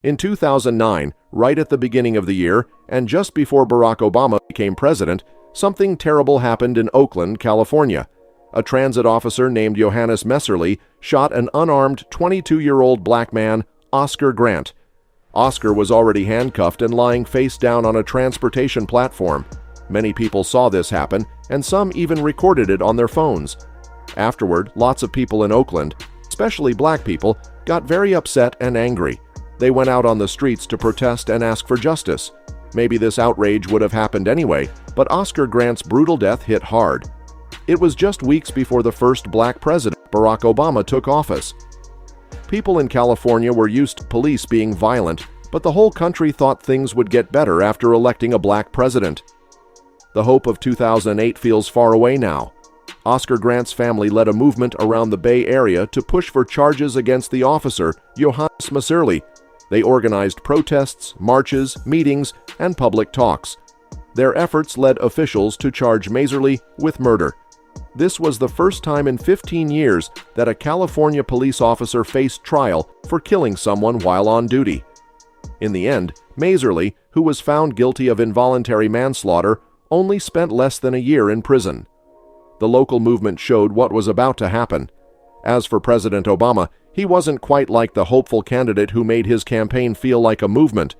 In 2009, right at the beginning of the year, and just before Barack Obama became president, something terrible happened in Oakland, California. A transit officer named Johannes Messerly shot an unarmed 22-year-old black man, Oscar Grant. Oscar was already handcuffed and lying face down on a transportation platform. Many people saw this happen, and some even recorded it on their phones. Afterward, lots of people in Oakland, especially black people, got very upset and angry. They went out on the streets to protest and ask for justice. Maybe this outrage would have happened anyway, but Oscar Grant's brutal death hit hard. It was just weeks before the first black president, Barack Obama, took office. People in California were used to police being violent, but the whole country thought things would get better after electing a black president. The hope of 2008 feels far away now. Oscar Grant's family led a movement around the Bay Area to push for charges against the officer, Johannes Messerly. They organized protests, marches, meetings, and public talks. Their efforts led officials to charge Messerly with murder. This was the first time in 15 years that a California police officer faced trial for killing someone while on duty. In the end, Messerly, who was found guilty of involuntary manslaughter, only spent less than a year in prison. The local movement showed what was about to happen. As for President Obama, he wasn't quite like the hopeful candidate who made his campaign feel like a movement.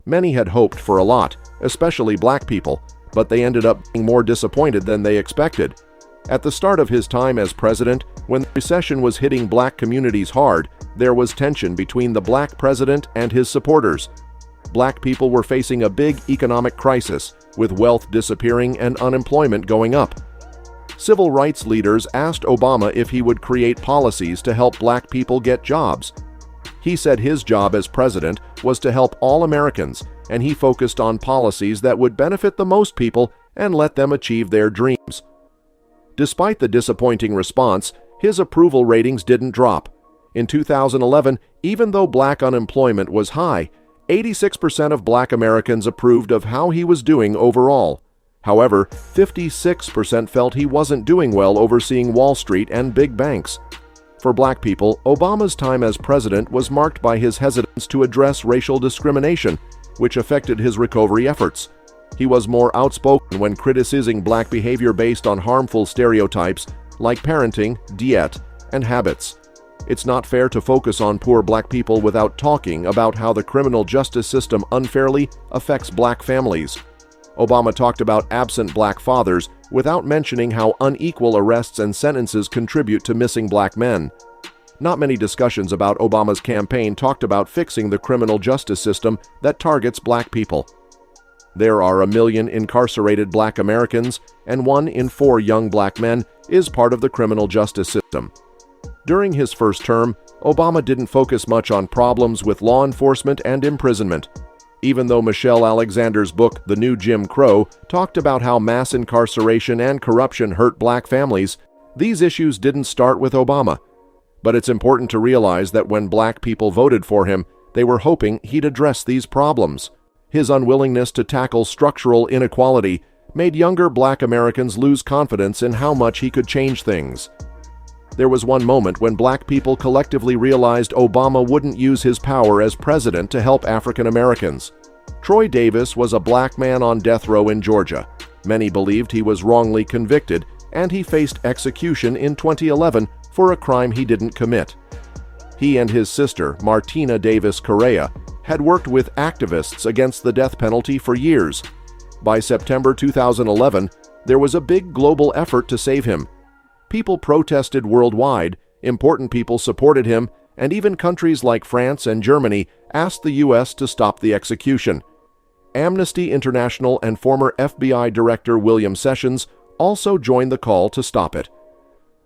Many had hoped for a lot, especially black people, but they ended up being more disappointed than they expected. At the start of his time as president, when the recession was hitting black communities hard, there was tension between the black president and his supporters. Black people were facing a big economic crisis, with wealth disappearing and unemployment going up. Civil rights leaders asked Obama if he would create policies to help black people get jobs. He said his job as president was to help all Americans, and he focused on policies that would benefit the most people and let them achieve their dreams. Despite the disappointing response, his approval ratings didn't drop. In 2011, even though black unemployment was high, 86% of black Americans approved of how he was doing overall. However, 56% felt he wasn't doing well overseeing Wall Street and big banks. For black people, Obama's time as president was marked by his hesitance to address racial discrimination, which affected his recovery efforts. He was more outspoken when criticizing black behavior based on harmful stereotypes like parenting, diet, and habits. It's not fair to focus on poor black people without talking about how the criminal justice system unfairly affects black families. Obama talked about absent black fathers without mentioning how unequal arrests and sentences contribute to missing black men. Not many discussions about Obama's campaign talked about fixing the criminal justice system that targets black people. There are 1 million incarcerated black Americans, and 1 in 4 young black men is part of the criminal justice system. During his first term, Obama didn't focus much on problems with law enforcement and imprisonment. Even though Michelle Alexander's book, The New Jim Crow, talked about how mass incarceration and corruption hurt black families, these issues didn't start with Obama. But it's important to realize that when black people voted for him, they were hoping he'd address these problems. His unwillingness to tackle structural inequality made younger black Americans lose confidence in how much he could change things. There was one moment when black people collectively realized Obama wouldn't use his power as president to help African Americans. Troy Davis was a black man on death row in Georgia. Many believed he was wrongly convicted, and he faced execution in 2011 for a crime he didn't commit. He and his sister, Martina Davis Correa, had worked with activists against the death penalty for years. By September 2011, there was a big global effort to save him. People protested worldwide, important people supported him, and even countries like France and Germany asked the U.S. to stop the execution. Amnesty International and former FBI Director William Sessions also joined the call to stop it.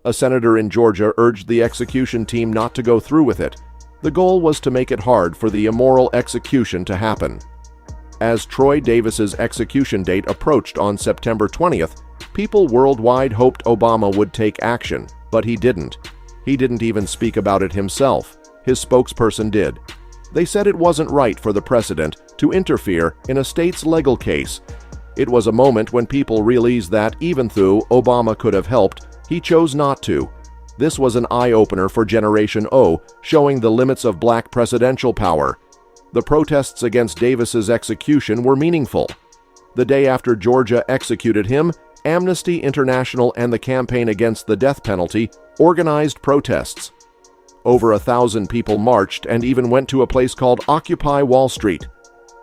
A senator in Georgia urged the execution team not to go through with it. The goal was to make it hard for the immoral execution to happen. As Troy Davis's execution date approached on September 20th, people worldwide hoped Obama would take action, but he didn't. He didn't even speak about it himself. His spokesperson did. They said it wasn't right for the president to interfere in a state's legal case. It was a moment when people realized that even though Obama could have helped, he chose not to. This was an eye-opener for Generation O, showing the limits of black presidential power. The protests against Davis's execution were meaningful. The day after Georgia executed him, Amnesty International and the Campaign Against the Death Penalty organized protests. Over 1,000 people marched and even went to a place called Occupy Wall Street.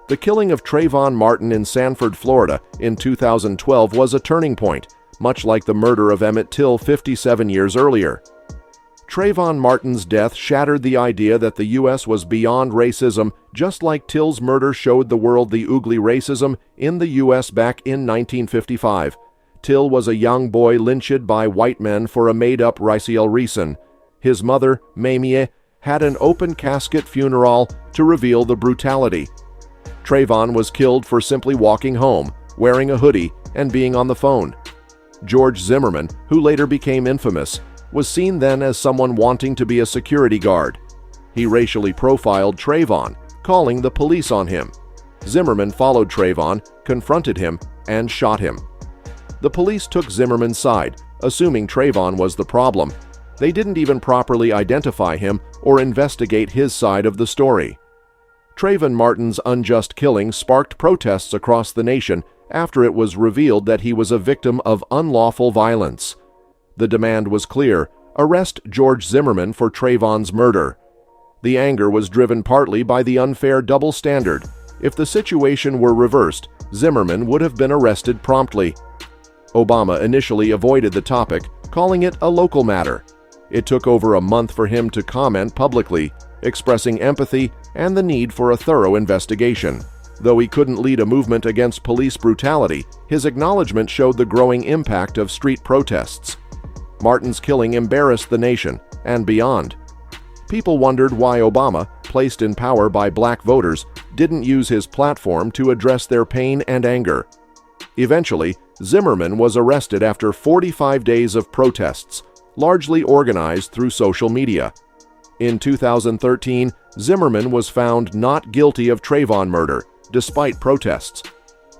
The killing of Trayvon Martin in Sanford, Florida in 2012 was a turning point, much like the murder of Emmett Till 57 years earlier. Trayvon Martin's death shattered the idea that the U.S. was beyond racism, just like Till's murder showed the world the ugly racism in the U.S. back in 1955. Till was a young boy lynched by white men for a made-up racial reason. His mother, Mamie, had an open casket funeral to reveal the brutality. Trayvon was killed for simply walking home, wearing a hoodie, and being on the phone. George Zimmerman, who later became infamous, was seen then as someone wanting to be a security guard. He racially profiled Trayvon, calling the police on him. Zimmerman followed Trayvon, confronted him, and shot him. The police took Zimmerman's side, assuming Trayvon was the problem. They didn't even properly identify him or investigate his side of the story. Trayvon Martin's unjust killing sparked protests across the nation after it was revealed that he was a victim of unlawful violence. The demand was clear: arrest George Zimmerman for Trayvon's murder. The anger was driven partly by the unfair double standard. If the situation were reversed, Zimmerman would have been arrested promptly. Obama initially avoided the topic, calling it a local matter. It took over a month for him to comment publicly, expressing empathy and the need for a thorough investigation. Though he couldn't lead a movement against police brutality, his acknowledgement showed the growing impact of street protests. Martin's killing embarrassed the nation and beyond. People wondered why Obama, placed in power by black voters, didn't use his platform to address their pain and anger. Eventually, Zimmerman was arrested after 45 days of protests, largely organized through social media. In 2013, Zimmerman was found not guilty of Trayvon murder, despite protests.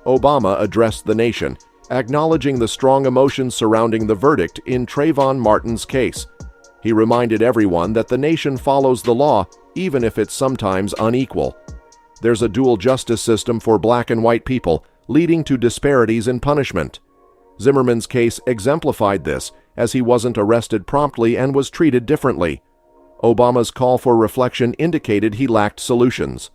Obama addressed the nation, acknowledging the strong emotions surrounding the verdict in Trayvon Martin's case. He reminded everyone that the nation follows the law, even if it's sometimes unequal. There's a dual justice system for black and white people, leading to disparities in punishment. Zimmerman's case exemplified this, as he wasn't arrested promptly and was treated differently. Obama's call for reflection indicated he lacked solutions.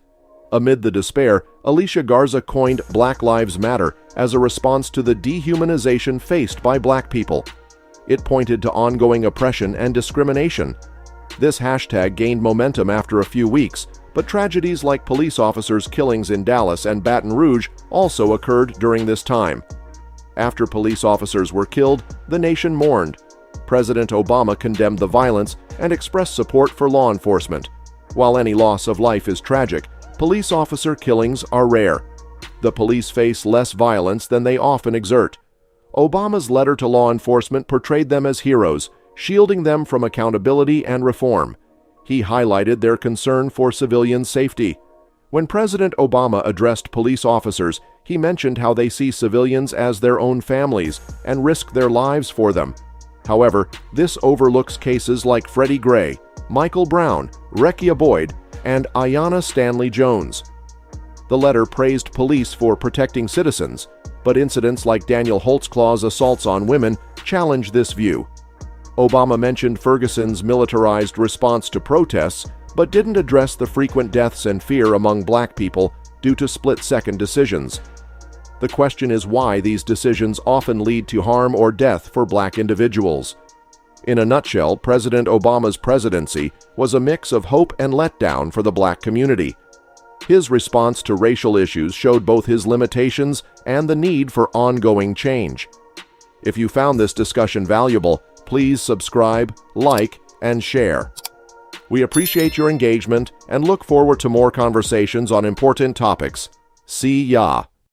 Amid the despair, Alicia Garza coined Black Lives Matter as a response to the dehumanization faced by black people. It pointed to ongoing oppression and discrimination. This hashtag gained momentum after a few weeks, but tragedies like police officers' killings in Dallas and Baton Rouge also occurred during this time. After police officers were killed, the nation mourned. President Obama condemned the violence and expressed support for law enforcement. While any loss of life is tragic, police officer killings are rare. The police face less violence than they often exert. Obama's letter to law enforcement portrayed them as heroes, shielding them from accountability and reform. He highlighted their concern for civilian safety. When President Obama addressed police officers, he mentioned how they see civilians as their own families and risk their lives for them. However, this overlooks cases like Freddie Gray, Michael Brown, Rekia Boyd, and Ayanna Stanley Jones. The letter praised police for protecting citizens, but incidents like Daniel Holtzclaw's assaults on women challenged this view. Obama mentioned Ferguson's militarized response to protests, but didn't address the frequent deaths and fear among black people due to split-second decisions. The question is why these decisions often lead to harm or death for black individuals. In a nutshell, President Obama's presidency was a mix of hope and letdown for the black community. His response to racial issues showed both his limitations and the need for ongoing change. If you found this discussion valuable, please subscribe, like, and share. We appreciate your engagement and look forward to more conversations on important topics. See ya!